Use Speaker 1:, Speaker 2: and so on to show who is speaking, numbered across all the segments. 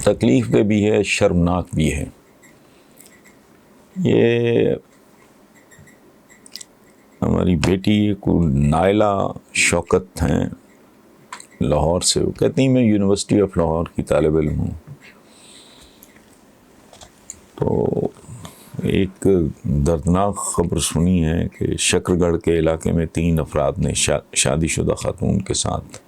Speaker 1: تکلیف دہ بھی ہے، شرمناک بھی ہے۔ یہ ہماری بیٹی کو نائلہ شوکت ہیں لاہور سے، وہ کہتی ہیں میں یونیورسٹی آف لاہور کی طالب علم ہوں۔ تو ایک دردناک خبر سنی ہے کہ شکر گڑھ کے علاقے میں 3 افراد نے شادی شدہ خاتون کے ساتھ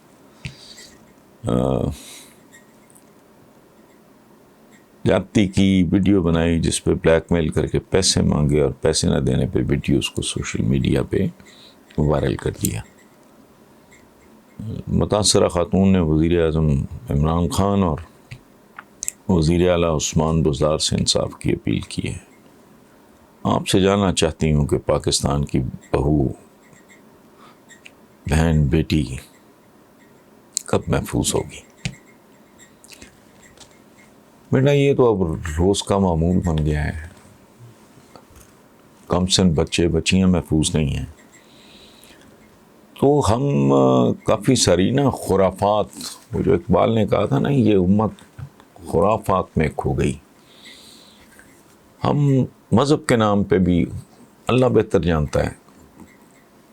Speaker 1: زیادتی کی، ویڈیو بنائی جس پہ بلیک میل کر کے پیسے مانگے، اور پیسے نہ دینے پہ ویڈیوز کو سوشل میڈیا پہ وائرل کر دیا۔ متاثرہ خاتون نے وزیر اعظم عمران خان اور وزیر اعلیٰ عثمان بزدار سے انصاف کی اپیل کی ہے۔ آپ سے جاننا چاہتی ہوں کہ پاکستان کی بہو، بہن، بیٹی کب محفوظ ہوگی؟ بیٹا یہ تو اب روز کا معمول بن گیا ہے، کم سن بچے بچیاں محفوظ نہیں ہیں۔ تو ہم کافی ساری خرافات، وہ جو اقبال نے کہا تھا یہ امت خرافات میں کھو گئی، ہم مذہب کے نام پہ بھی اللہ بہتر جانتا ہے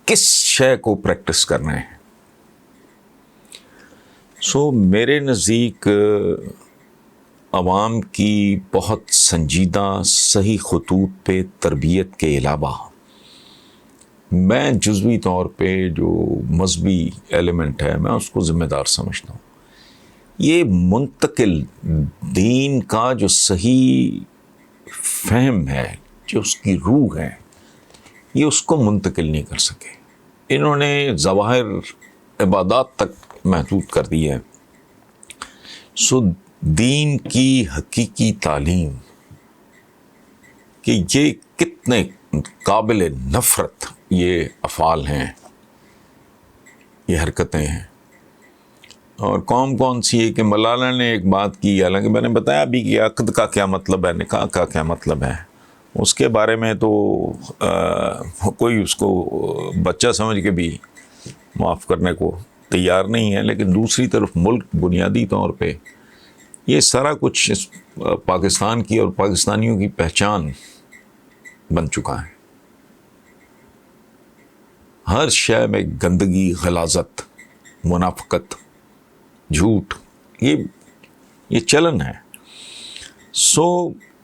Speaker 1: کس شے کو پریکٹس کر رہے ہیں۔ میرے نزدیک عوام کی بہت سنجیدہ صحیح خطوط پہ تربیت کے علاوہ میں جزوی طور پہ جو مذہبی ایلیمنٹ ہے میں اس کو ذمہ دار سمجھتا ہوں۔ یہ منتقل دین کا جو صحیح فہم ہے، جو اس کی روح ہے، یہ اس کو منتقل نہیں کر سکے۔ انہوں نے ظواہر عبادات تک محدود کر دی ہے۔ دین کی حقیقی تعلیم کہ یہ کتنے قابل نفرت یہ افعال ہیں، یہ حرکتیں ہیں، اور کون سی ہے کہ ملالہ نے ایک بات کی، حالانکہ میں نے بتایا ابھی کہ عقد کا کیا مطلب ہے، نکاح کا کیا مطلب ہے، اس کے بارے میں تو کوئی اس کو بچہ سمجھ کے بھی معاف کرنے کو تیار نہیں ہے۔ لیکن دوسری طرف ملک بنیادی طور پہ یہ سارا کچھ پاکستان کی اور پاکستانیوں کی پہچان بن چکا ہے۔ ہر شے میں گندگی، غلاظت، منافقت، جھوٹ، یہ چلن ہے۔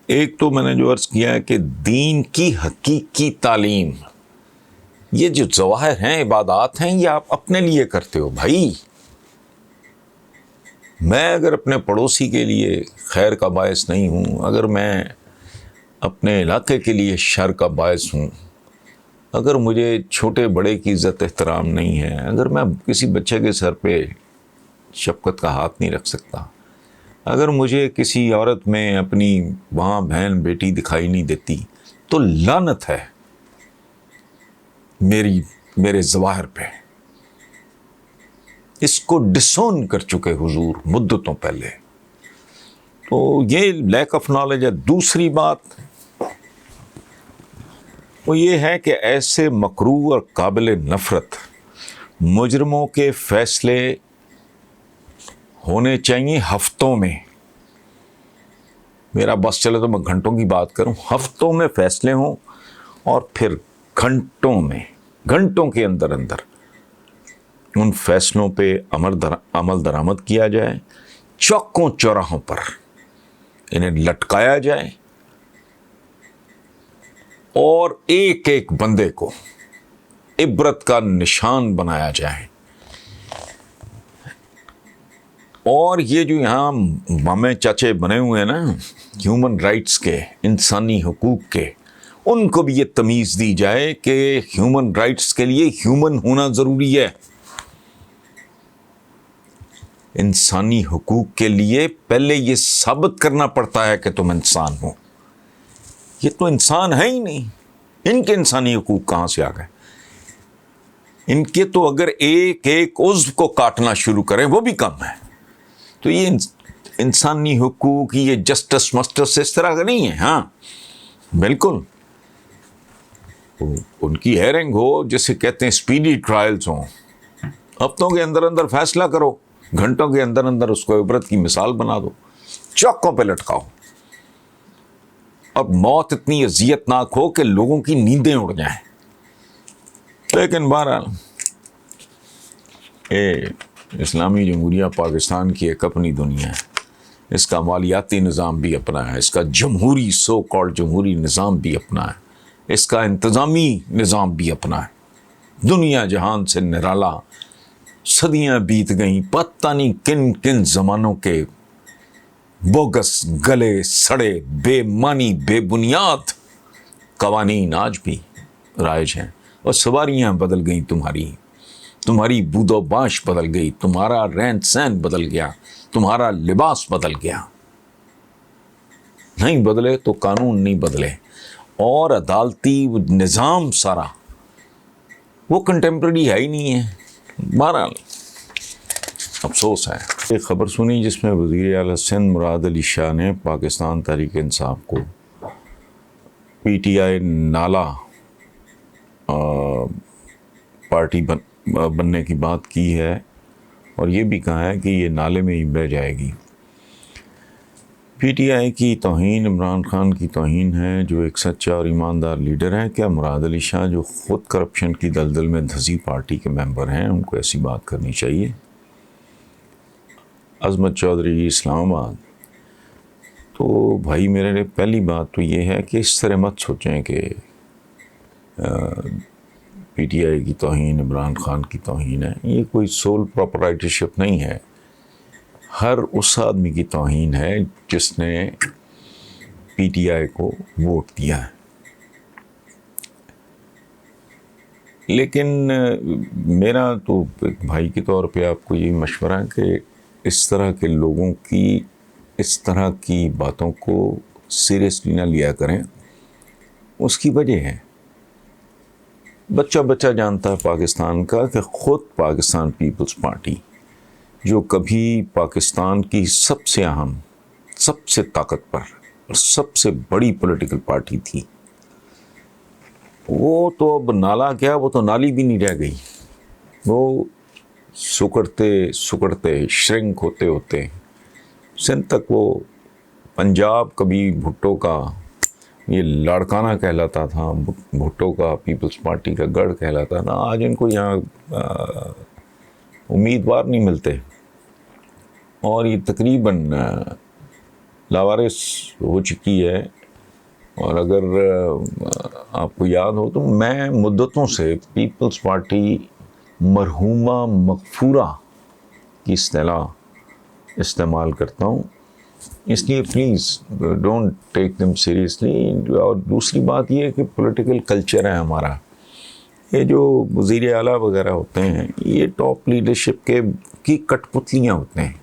Speaker 1: ایک تو میں نے جو عرض کیا ہے کہ دین کی حقیقی تعلیم، یہ جو ظواہر ہیں، عبادات ہیں، یہ آپ اپنے لیے کرتے ہو بھائی۔ میں اگر اپنے پڑوسی کے لیے خیر کا باعث نہیں ہوں، اگر میں اپنے علاقے کے لیے شر کا باعث ہوں، اگر مجھے چھوٹے بڑے کی عزت احترام نہیں ہے، اگر میں کسی بچے کے سر پہ شفقت کا ہاتھ نہیں رکھ سکتا، اگر مجھے کسی عورت میں اپنی ماں، بہن، بیٹی دکھائی نہیں دیتی، تو لعنت ہے میرے ظواہر پہ۔ اس کو ڈسون کر چکے حضور مدتوں پہلے۔ تو یہ لیک آف نالج ہے۔ دوسری بات وہ یہ ہے کہ ایسے مکروہ اور قابل نفرت مجرموں کے فیصلے ہونے چاہیے ہفتوں میں۔ میرا بس چلے تو میں گھنٹوں کی بات کروں، ہفتوں میں فیصلے ہوں، اور پھر گھنٹوں کے اندر ان فیصلوں پہ عمل درآمد کیا جائے، چوکوں چوراہوں پر انہیں لٹکایا جائے، اور ایک ایک بندے کو عبرت کا نشان بنایا جائے۔ اور یہ جو یہاں مامے چاچے بنے ہوئے ہیں ہیومن رائٹس کے، انسانی حقوق کے، ان کو بھی یہ تمیز دی جائے کہ ہیومن رائٹس کے لیے ہیومن ہونا ضروری ہے۔ انسانی حقوق کے لیے پہلے یہ ثابت کرنا پڑتا ہے کہ تم انسان ہو۔ یہ تو انسان ہے ہی نہیں، ان کے انسانی حقوق کہاں سے آ گئے؟ ان کے تو اگر ایک ایک عضو کو کاٹنا شروع کریں وہ بھی کم ہے۔ تو یہ انسانی حقوق، یہ جسٹس مسٹس اس طرح کا نہیں ہے۔ ہاں بالکل، ان کی ہیئرنگ ہو، جسے کہتے ہیں اسپیڈی ٹرائلز ہوں، ہفتوں کے اندر فیصلہ کرو، گھنٹوں کے اندر اس کو عبرت کی مثال بنا دو۔ چوکوں پہ لٹکاؤ، اور موت اتنی اذیت ناک ہو کہ لوگوں کی نیندیں اڑ جائیں۔ لیکن بہرحال اسلامی جمہوریہ پاکستان کی ایک اپنی دنیا ہے، اس کا مالیاتی نظام بھی اپنا ہے، اس کا جمہوری سو کالڈ جمہوری نظام بھی اپنا ہے، اس کا انتظامی نظام بھی اپنا ہے۔ دنیا جہان سے نرالا، صدیاں بیت گئیں، پتہ نہیں کن کن زمانوں کے بوگس گلے سڑے بے معنی بے بنیاد قوانین آج بھی رائج ہیں، اور سواریاں بدل گئیں، تمہاری بود و باش بدل گئی، تمہارا رہن سہن بدل گیا، تمہارا لباس بدل گیا۔ نہیں بدلے تو قانون نہیں بدلے، اور عدالتی نظام سارا وہ کنٹمپریری ہے ہی نہیں ہے۔ بہرحال افسوس ہے۔ ایک خبر سنی جس میں وزیر اعلیٰ سندھ مراد علی شاہ نے پاکستان تحریک انصاف کو پی ٹی آئی نالا پارٹی بننے کی بات کی ہے، اور یہ بھی کہا ہے کہ یہ نالے میں ہی بہہ جائے گی۔ پی ٹی آئی کی توہین عمران خان کی توہین ہے، جو ایک سچا اور ایماندار لیڈر ہے۔ کیا مراد علی شاہ جو خود کرپشن کی دلدل میں دھسی پارٹی کے ممبر ہیں، ان کو ایسی بات کرنی چاہیے؟ عظمت چودھری اسلام آباد۔ تو بھائی میرے لیے پہلی بات تو یہ ہے کہ اس طرح مت سوچیں کہ پی ٹی آئی کی توہین عمران خان کی توہین ہے۔ یہ کوئی سول پراپرائٹرشپ نہیں ہے، ہر اس آدمی کی توہین ہے جس نے پی ٹی آئی کو ووٹ دیا ہے۔ لیکن میرا تو ایک بھائی کے طور پہ آپ کو یہ مشورہ ہے کہ اس طرح کے لوگوں کی اس طرح کی باتوں کو سیریسلی نہ لیا کریں۔ اس کی وجہ ہے، بچہ جانتا ہے پاکستان کا کہ خود پاکستان پیپلز پارٹی جو کبھی پاکستان کی سب سے اہم، سب سے طاقتور اور سب سے بڑی پولیٹیکل پارٹی تھی، وہ تو اب نالا کیا، وہ تو نالی بھی نہیں رہ گئی۔ وہ سکڑتے شرنک ہوتے سندھ تک، وہ پنجاب کبھی بھٹو کا یہ لاڑکانہ کہلاتا تھا، بھٹو کا پیپلز پارٹی کا گڑھ کہلاتا تھا۔ آج ان کو یہاں امیدوار نہیں ملتے، اور یہ تقریباً لاوارث ہو چکی ہے۔ اور اگر آپ کو یاد ہو تو میں مدتوں سے پیپلز پارٹی مرحومہ مغفورہ کی اصطلاح استعمال کرتا ہوں، اس لیے please don't take them seriously. اور دوسری بات یہ ہے کہ پولیٹیکل کلچر ہے ہمارا، یہ جو وزیر اعلیٰ وغیرہ ہوتے ہیں یہ ٹاپ لیڈرشپ کی کٹ پتلیاں ہوتے ہیں۔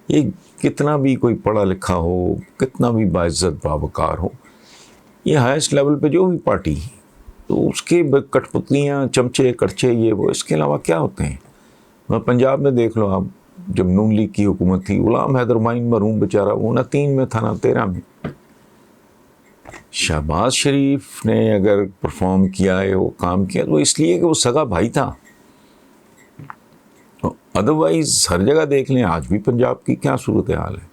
Speaker 1: یہ کتنا بھی کوئی پڑھا لکھا ہو، کتنا بھی باعزت باوقار ہو، یہ ہائیسٹ لیول پہ جو بھی پارٹی، تو اس کے کٹ پتلیاں، چمچے کڑچے، یہ وہ، اس کے علاوہ کیا ہوتے ہیں؟ پنجاب میں دیکھ لو آپ، جب نون لیگ کی حکومت تھی، غلام حیدر مائن مرحوم بیچارہ، وہ نہ 3 میں تھا نہ 13 میں۔ شہباز شریف نے اگر پرفارم کیا ہے، وہ کام کیا، تو اس لیے کہ وہ سگا بھائی تھا۔ ادروائز ہر جگہ دیکھ لیں، آج بھی پنجاب کی کیا صورتحال ہے۔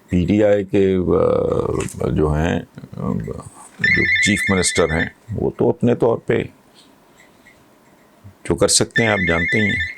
Speaker 1: پی ٹی آئی کے جو ہیں، جو چیف منسٹر ہیں، وہ تو اپنے طور پہ جو کر سکتے ہیں آپ جانتے ہی ہیں۔